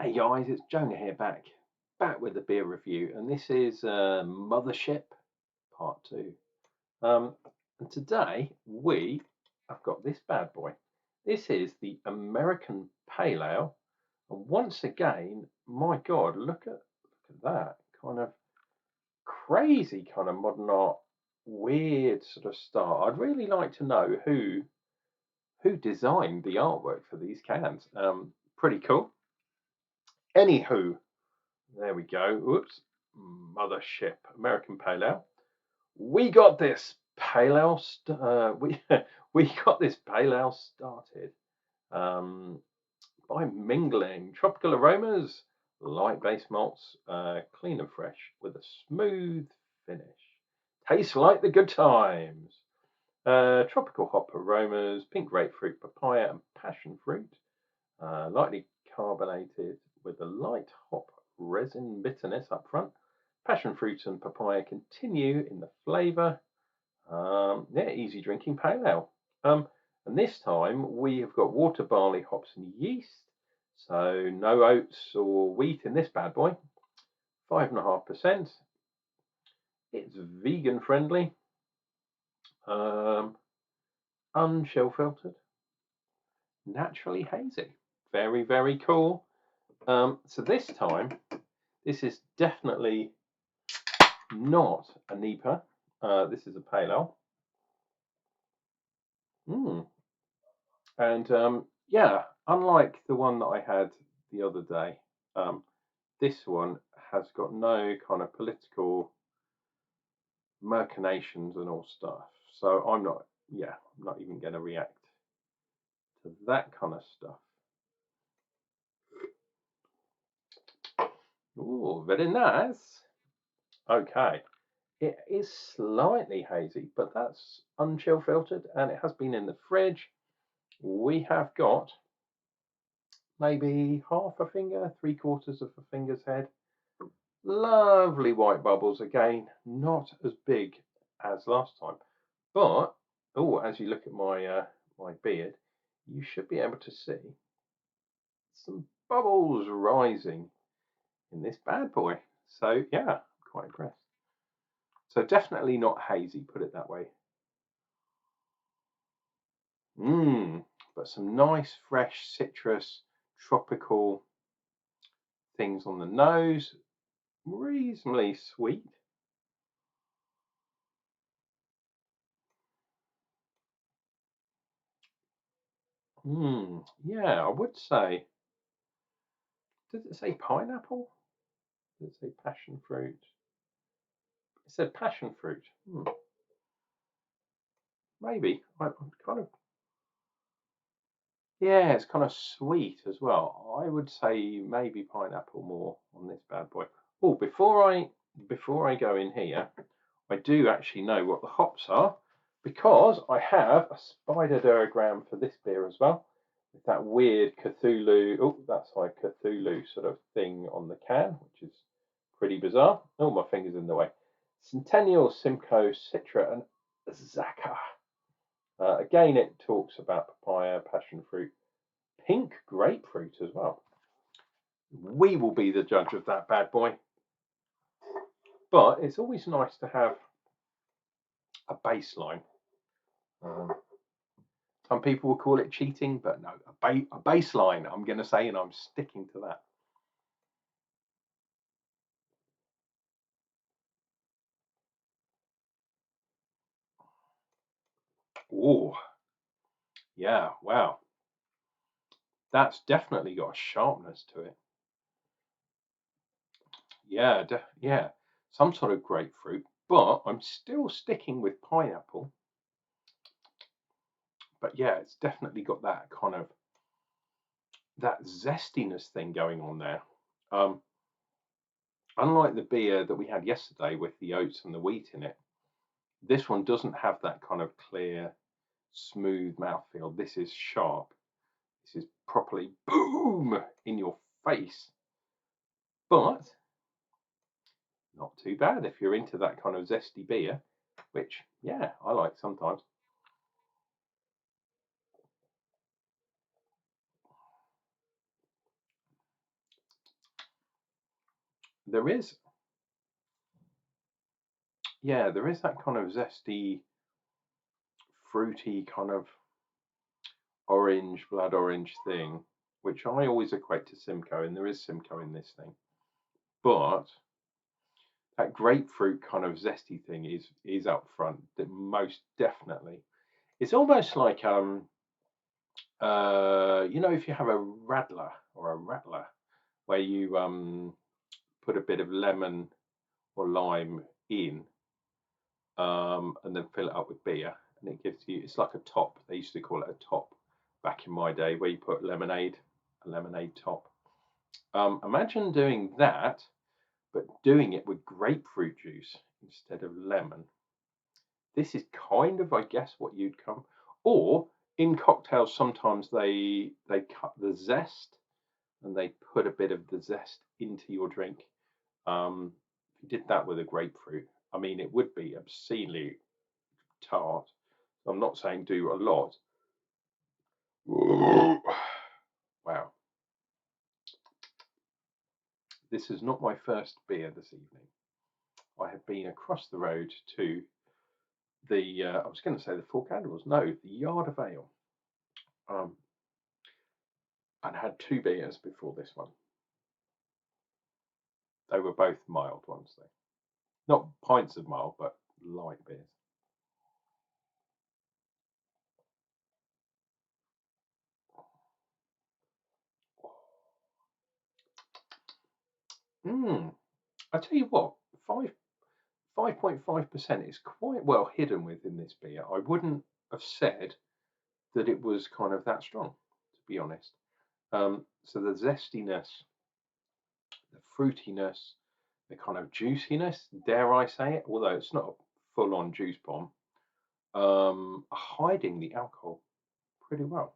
Hey guys, it's Jonah here back with the beer review, and this is Mothership Part 2. And today we have got this bad boy. This is the American Pale Ale, and once again, my God, look at that kind of crazy kind of modern art, weird sort of style. I'd really like to know who designed the artwork for these cans. Pretty cool. Anywho. There we go. Oops. Mothership American Pale Ale. We got this pale ale. We got this pale ale started by mingling tropical aromas, light base malts, clean and fresh, with a smooth finish. Tastes like the good times. Tropical hop aromas, pink grapefruit, papaya, and passion fruit. Lightly carbonated with a light hop resin bitterness up front. Passion fruit and papaya continue in the flavour. Yeah, easy drinking pale ale. And this time we have got water, barley, hops, and yeast. So no oats or wheat in this bad boy. 5.5%. It's vegan friendly. Unshell filtered. Naturally hazy. Very, very cool. So this time, this is definitely not a NEPA. This is a pale ale. And yeah, unlike the one that I had the other day, this one has got no kind of political machinations and all stuff. So I'm not even going to react to that kind of stuff. Oh, very nice. Okay. It is slightly hazy, but that's unchill filtered and it has been in the fridge. We have got maybe half a finger, 3/4 of a finger's head. Lovely white bubbles again, not as big as last time, but as you look at my my beard, you should be able to see some bubbles rising in this bad boy. So yeah, quite impressed. So definitely not hazy, put it that way. But some nice fresh citrus tropical things on the nose, reasonably sweet. Yeah, I would say. Does it say pineapple? Does it say passion fruit? It said passion fruit. Maybe. I'm kind of. Yeah, it's kind of sweet as well. I would say maybe pineapple more on this bad boy. Oh, before I go in here, I do actually know what the hops are because I have a spider diagram for this beer as well. With that weird Cthulhu. Oh, that's like Cthulhu sort of thing on the can, which is pretty bizarre. Oh, my finger's in the way. Centennial, Simcoe, Citra, and Zaka. Again, it talks about papaya, passion fruit, pink grapefruit as well. We will be the judge of that bad boy. But it's always nice to have a baseline. Some people will call it cheating, but no, a baseline, I'm going to say, and I'm sticking to that. Oh, yeah, wow. That's definitely got a sharpness to it. Yeah, yeah, some sort of grapefruit, but I'm still sticking with pineapple. But yeah, it's definitely got that kind of that zestiness thing going on there. Unlike the beer that we had yesterday with the oats and the wheat in it, this one doesn't have that kind of clear, smooth mouthfeel. This is sharp. This is properly boom in your face. But not too bad if you're into that kind of zesty beer, which, yeah, I like sometimes. there is, yeah, there is that kind of zesty, fruity kind of orange, blood orange thing, which I always equate to Simcoe, and there is Simcoe in this thing. But that grapefruit kind of zesty thing is up front, most definitely. It's almost like if you have a radler or a rattler where you put a bit of lemon or lime in and then fill it up with beer, and it gives you, it's like a top. They used to call it a top back in my day, where you put a lemonade top. Imagine doing that, but doing it with grapefruit juice instead of lemon. This is kind of, I guess, what you'd come. Or in cocktails, sometimes they cut the zest and they put a bit of the zest into your drink. If you did that with a grapefruit, I mean, it would be obscenely tart. I'm not saying do a lot. Wow. This is not my first beer this evening. I have been across the road to the, I was going to say the Four Candles, no, the Yard of Ale, and had 2 beers before this one. They were both mild ones, though. Not pints of mild, but light beers. I tell you what, 5.5% is quite well hidden within this beer. I wouldn't have said that it was kind of that strong, to be honest. So the zestiness, the fruitiness, the kind of juiciness, dare I say it, although it's not a full-on juice bomb, are hiding the alcohol pretty well,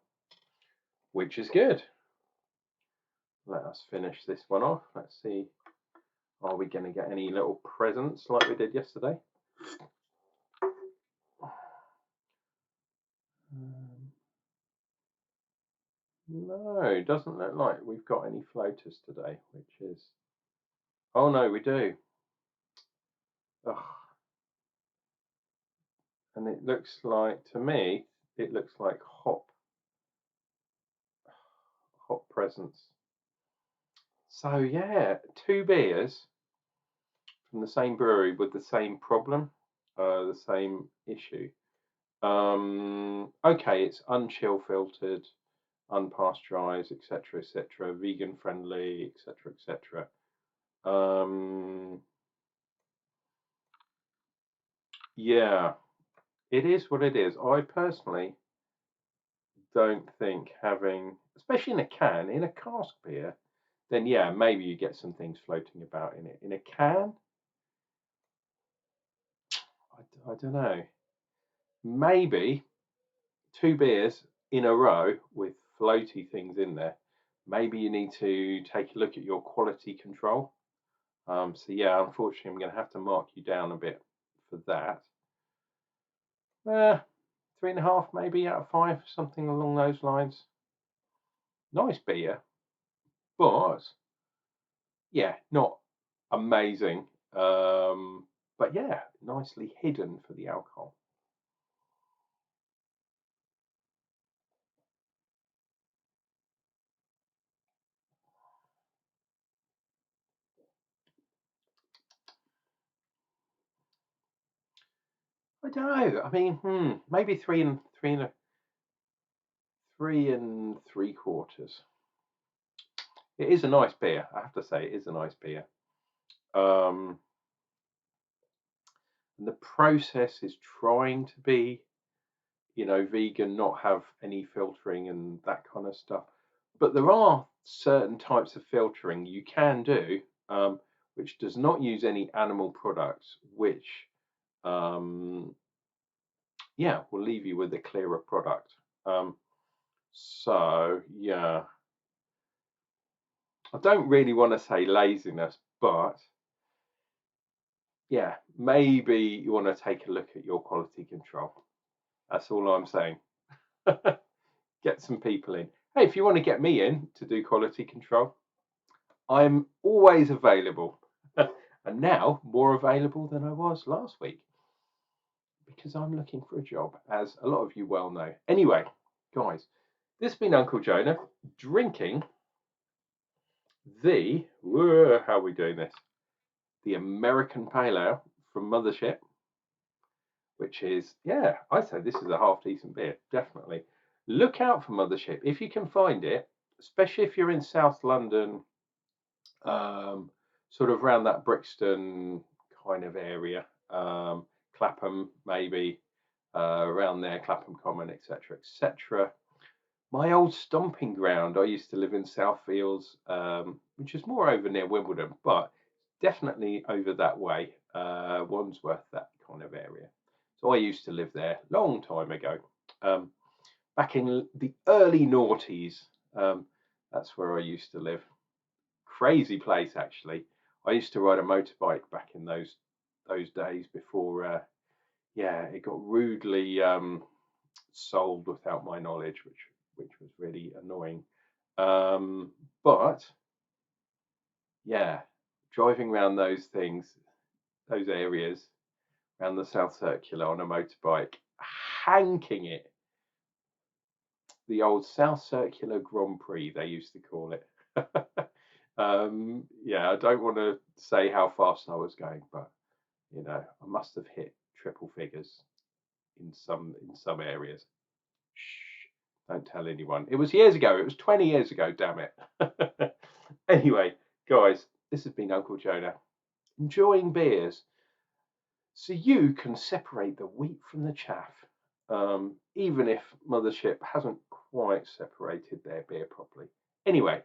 which is good. Let us finish this one off. Let's see, are we going to get any little presents like we did yesterday? No, it doesn't look like we've got any floaters today, which is... Oh no, we do. Ugh. And it looks like, to me, it looks like hop presents. So yeah, 2 beers from the same brewery with the same problem, the same issue. Okay, it's unchill filtered, unpasteurized, etc., vegan friendly, etc. Yeah, it is what it is. I personally don't think having, especially in a can, in a cask beer, then yeah, maybe you get some things floating about in it. In a can, I don't know. Maybe 2 beers in a row with floaty things in there. Maybe you need to take a look at your quality control. So yeah, unfortunately, I'm going to have to mark you down a bit for that. 3.5 maybe out of 5, something along those lines. Nice beer, but yeah, not amazing. But yeah, nicely hidden for the alcohol. I don't know. I mean, maybe 3 3/4. It is a nice beer. I have to say, it is a nice beer. And the process is trying to be, vegan, not have any filtering and that kind of stuff. But there are certain types of filtering you can do, which does not use any animal products, which, yeah, will leave you with a clearer product. So yeah, I don't really want to say laziness, but yeah, maybe you want to take a look at your quality control. That's all I'm saying. Get some people in. Hey, if you want to get me in to do quality control, I'm always available. and now more available than I was last week because I'm looking for a job, as a lot of you well know. Anyway, guys, this has been Unclejona drinking the, how are we doing this? The American Pale Ale from Mothership, which is, yeah, I'd say this is a half decent beer, definitely. Look out for Mothership if you can find it, especially if you're in South London, sort of around that Brixton kind of area, Clapham maybe, around there, Clapham Common, etc., etc. My old stomping ground, I used to live in Southfields, which is more over near Wimbledon, but definitely over that way, Wandsworth, that kind of area. So I used to live there long time ago, back in the early noughties. That's where I used to live. Crazy place, actually. I used to ride a motorbike back in those days before, yeah, it got rudely sold without my knowledge, which was really annoying. But yeah, driving around those things, those areas, around the South Circular on a motorbike, hanking it. The old South Circular Grand Prix, they used to call it. Yeah, I don't want to say how fast I was going, but you know, I must have hit triple figures in some areas. Shh, don't tell anyone. It was years ago. It was 20 years ago, damn it. Anyway, guys, this has been Unclejona, enjoying beers so you can separate the wheat from the chaff, even if Mothership hasn't quite separated their beer properly. Anyway,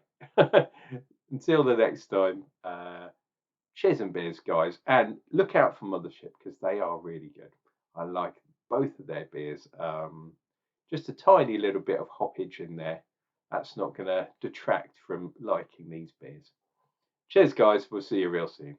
until the next time, cheers and beers, guys, and look out for Mothership because they are really good. I like both of their beers. Just a tiny little bit of hoppage in there. That's not going to detract from liking these beers. Cheers, guys. We'll see you real soon.